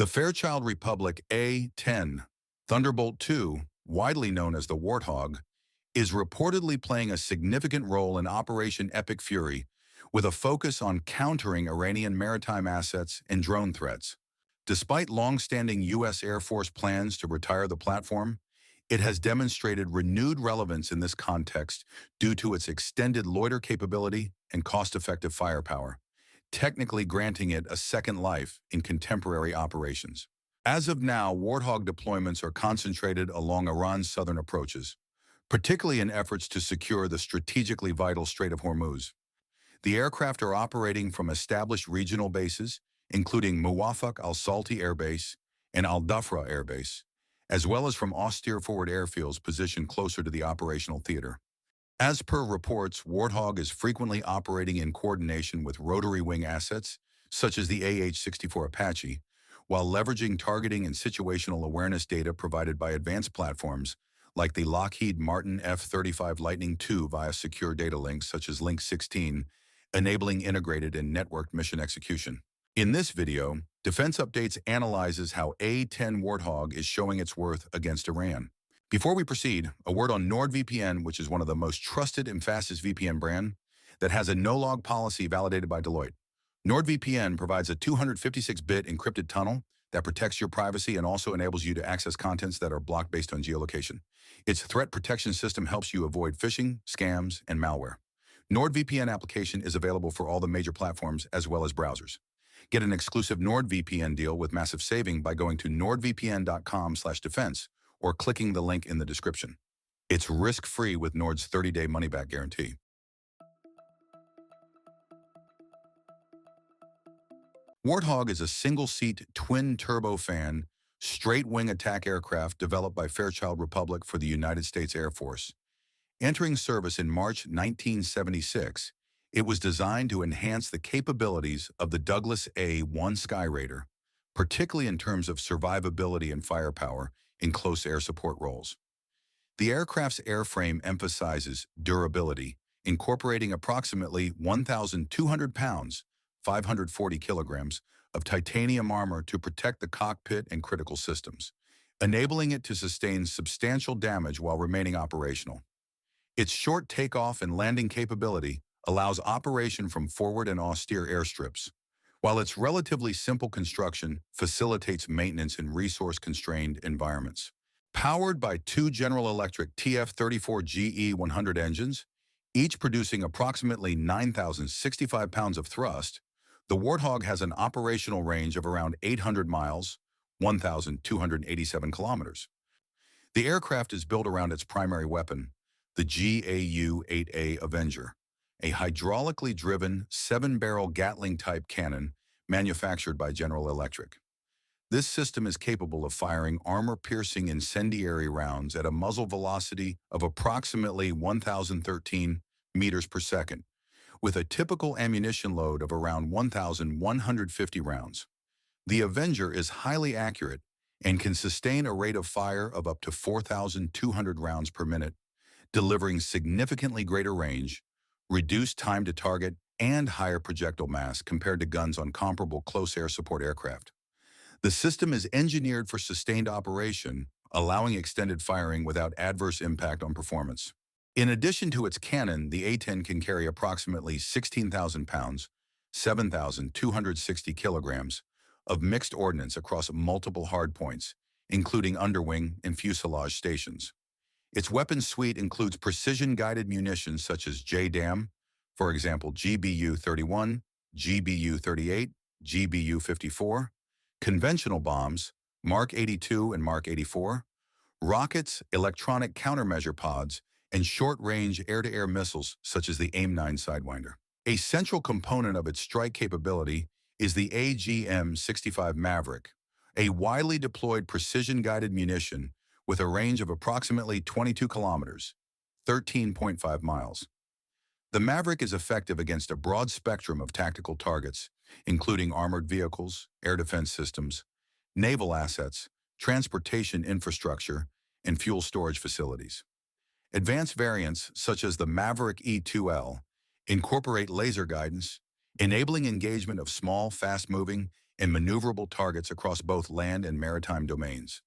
The Fairchild Republic A-10 Thunderbolt II, widely known as the Warthog, is reportedly playing a significant role in Operation Epic Fury, with a focus on countering Iranian maritime assets and drone threats. Despite long-standing U.S. Air Force plans to retire the platform, it has demonstrated renewed relevance in this context due to its extended loiter capability and cost-effective firepower, technically granting it a second life in contemporary operations. As of now, Warthog deployments are concentrated along Iran's southern approaches, particularly in efforts to secure the strategically vital Strait of Hormuz. The aircraft are operating from established regional bases, including Muwaffaq al-Salti Air Base and al-Dhafra Air Base, as well as from austere forward airfields positioned closer to the operational theater. As per reports, Warthog is frequently operating in coordination with rotary wing assets, such as the AH-64 Apache, while leveraging targeting and situational awareness data provided by advanced platforms like the Lockheed Martin F-35 Lightning II via secure data links such as Link 16, enabling integrated and networked mission execution. In this video, Defense Updates analyzes how A-10 Warthog is showing its worth against Iran. Before we proceed, a word on NordVPN, which is one of the most trusted and fastest VPN brand that has a no-log policy validated by Deloitte. NordVPN provides a 256-bit encrypted tunnel that protects your privacy and also enables you to access contents that are blocked based on geolocation. Its threat protection system helps you avoid phishing, scams, and malware. NordVPN application is available for all the major platforms as well as browsers. Get an exclusive NordVPN deal with massive saving by going to nordvpn.com/defense or clicking the link in the description. It's risk-free with Nord's 30-day money-back guarantee. Warthog is a single-seat, twin-turbofan, straight-wing attack aircraft developed by Fairchild Republic for the United States Air Force. Entering service in March 1976, it was designed to enhance the capabilities of the Douglas A-1 Skyraider, particularly in terms of survivability and firepower in close air support roles. The aircraft's airframe emphasizes durability, incorporating approximately 1,200 pounds, 540 kilograms, of titanium armor to protect the cockpit and critical systems, enabling it to sustain substantial damage while remaining operational. Its short takeoff and landing capability allows operation from forward and austere airstrips, while its relatively simple construction facilitates maintenance in resource-constrained environments. Powered by two General Electric TF-34GE100 engines, each producing approximately 9,065 pounds of thrust, the Warthog has an operational range of around 800 miles, 1,287 kilometers. The aircraft is built around its primary weapon, the GAU-8A Avenger, a hydraulically driven 7-barrel Gatling-type cannon manufactured by General Electric. This system is capable of firing armor-piercing incendiary rounds at a muzzle velocity of approximately 1,013 meters per second, with a typical ammunition load of around 1,150 rounds. The Avenger is highly accurate and can sustain a rate of fire of up to 4,200 rounds per minute, delivering significantly greater range, reduced time to target, and higher projectile mass compared to guns on comparable close air support aircraft. The system is engineered for sustained operation, allowing extended firing without adverse impact on performance. In addition to its cannon, the A-10 can carry approximately 16,000 pounds, 7,260 kilograms, of mixed ordnance across multiple hardpoints, including underwing and fuselage stations. Its weapons suite includes precision-guided munitions such as JDAM, for example GBU-31, GBU-38, GBU-54, conventional bombs, Mark 82 and Mark 84, rockets, electronic countermeasure pods, and short-range air-to-air missiles such as the AIM-9 Sidewinder. A central component of its strike capability is the AGM-65 Maverick, a widely deployed precision-guided munition with a range of approximately 22 kilometers, 13.5 miles. The Maverick is effective against a broad spectrum of tactical targets, including armored vehicles, air defense systems, naval assets, transportation infrastructure, and fuel storage facilities. Advanced variants, such as the Maverick E2L, incorporate laser guidance, enabling engagement of small, fast-moving, and maneuverable targets across both land and maritime domains.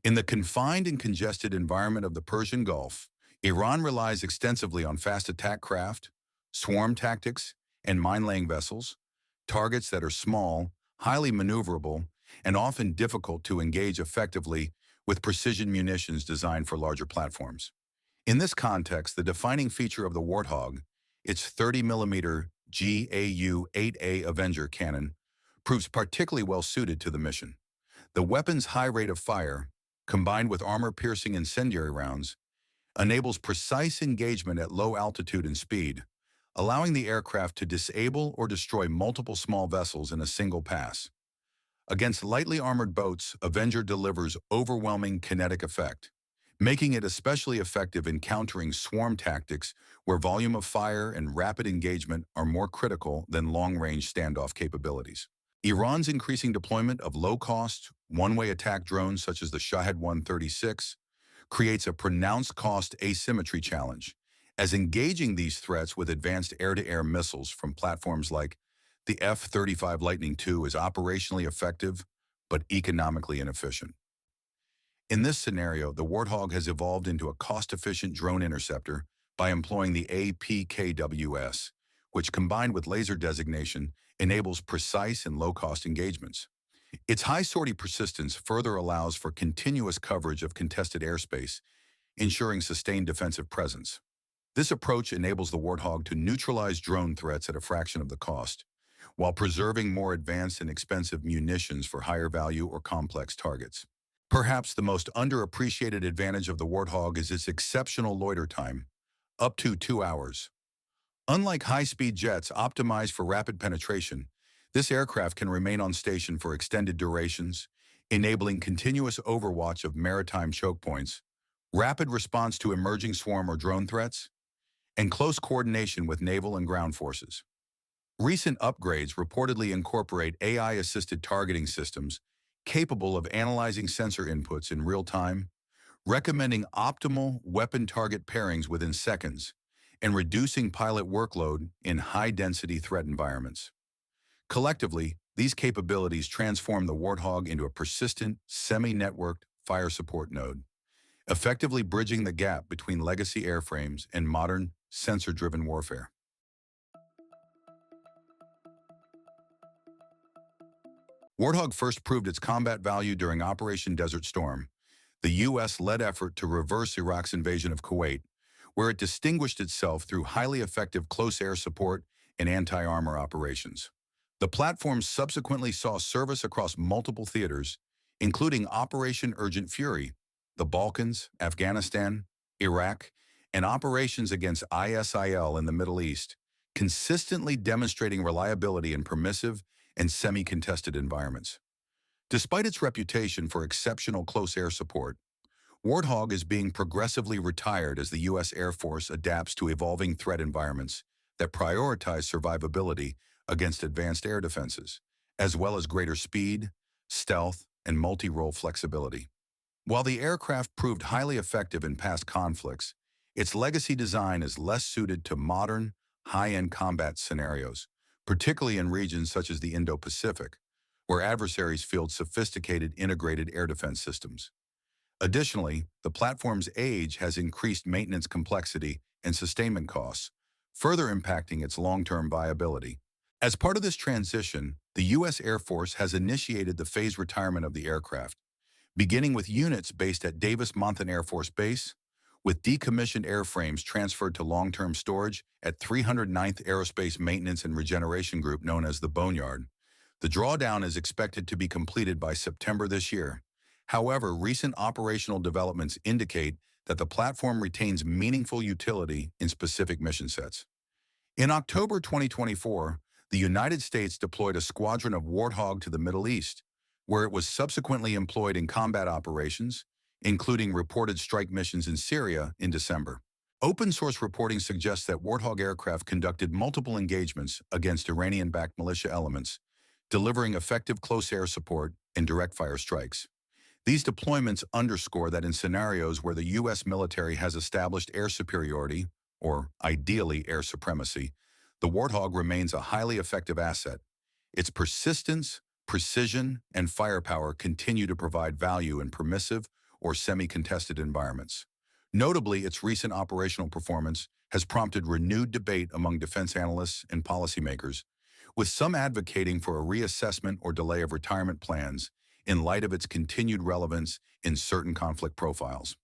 In the confined and congested environment of the Persian Gulf, Iran relies extensively on fast attack craft, swarm tactics, and mine-laying vessels, targets that are small, highly maneuverable, and often difficult to engage effectively with precision munitions designed for larger platforms. In this context, the defining feature of the Warthog, its 30mm GAU-8A Avenger cannon, proves particularly well suited to the mission. The weapon's high rate of fire, combined with armor-piercing incendiary rounds, enables precise engagement at low altitude and speed, allowing the aircraft to disable or destroy multiple small vessels in a single pass. Against lightly armored boats, Avenger delivers overwhelming kinetic effect, making it especially effective in countering swarm tactics where volume of fire and rapid engagement are more critical than long-range standoff capabilities. Iran's increasing deployment of low-cost, one-way attack drones such as the Shahed 136 creates a pronounced cost asymmetry challenge, as engaging these threats with advanced air-to-air missiles from platforms like the F-35 Lightning II is operationally effective but economically inefficient. In this scenario, the Warthog has evolved into a cost-efficient drone interceptor by employing the APKWS, which combined with laser designation enables precise and low-cost engagements. Its high sortie persistence further allows for continuous coverage of contested airspace, ensuring sustained defensive presence. This approach enables the Warthog to neutralize drone threats at a fraction of the cost, while preserving more advanced and expensive munitions for higher value or complex targets. Perhaps the most underappreciated advantage of the Warthog is its exceptional loiter time, up to 2 hours. Unlike high-speed jets optimized for rapid penetration, this aircraft can remain on station for extended durations, enabling continuous overwatch of maritime choke points, rapid response to emerging swarm or drone threats, and close coordination with naval and ground forces. Recent upgrades reportedly incorporate AI-assisted targeting systems capable of analyzing sensor inputs in real time, recommending optimal weapon-target pairings within seconds, and reducing pilot workload in high-density threat environments. Collectively, these capabilities transform the Warthog into a persistent, semi-networked fire support node, effectively bridging the gap between legacy airframes and modern, sensor-driven warfare. Warthog first proved its combat value during Operation Desert Storm, the U.S.-led effort to reverse Iraq's invasion of Kuwait, where it distinguished itself through highly effective close air support and anti-armor operations. The platform subsequently saw service across multiple theaters, including Operation Urgent Fury, the Balkans, Afghanistan, Iraq, and operations against ISIL in the Middle East, consistently demonstrating reliability in permissive and semi-contested environments. Despite its reputation for exceptional close air support, Warthog is being progressively retired as the U.S. Air Force adapts to evolving threat environments that prioritize survivability against advanced air defenses, as well as greater speed, stealth, and multi-role flexibility. While the aircraft proved highly effective in past conflicts, its legacy design is less suited to modern, high-end combat scenarios, particularly in regions such as the Indo-Pacific, where adversaries field sophisticated integrated air defense systems. Additionally, the platform's age has increased maintenance complexity and sustainment costs, further impacting its long-term viability. As part of this transition, the U.S. Air Force has initiated the phased retirement of the aircraft, beginning with units based at Davis-Monthan Air Force Base, with decommissioned airframes transferred to long-term storage at 309th Aerospace Maintenance and Regeneration Group known as the Boneyard. The drawdown is expected to be completed by September this year. However, recent operational developments indicate that the platform retains meaningful utility in specific mission sets. In October 2024, the United States deployed a squadron of Warthog to the Middle East, where it was subsequently employed in combat operations, including reported strike missions in Syria in December. Open-source reporting suggests that Warthog aircraft conducted multiple engagements against Iranian-backed militia elements, delivering effective close air support and direct-fire strikes. These deployments underscore that in scenarios where the U.S. military has established air superiority, or ideally air supremacy, the Warthog remains a highly effective asset. Its persistence, precision, and firepower continue to provide value in permissive or semi-contested environments. Notably, its recent operational performance has prompted renewed debate among defense analysts and policymakers, with some advocating for a reassessment or delay of retirement plans in light of its continued relevance in certain conflict profiles.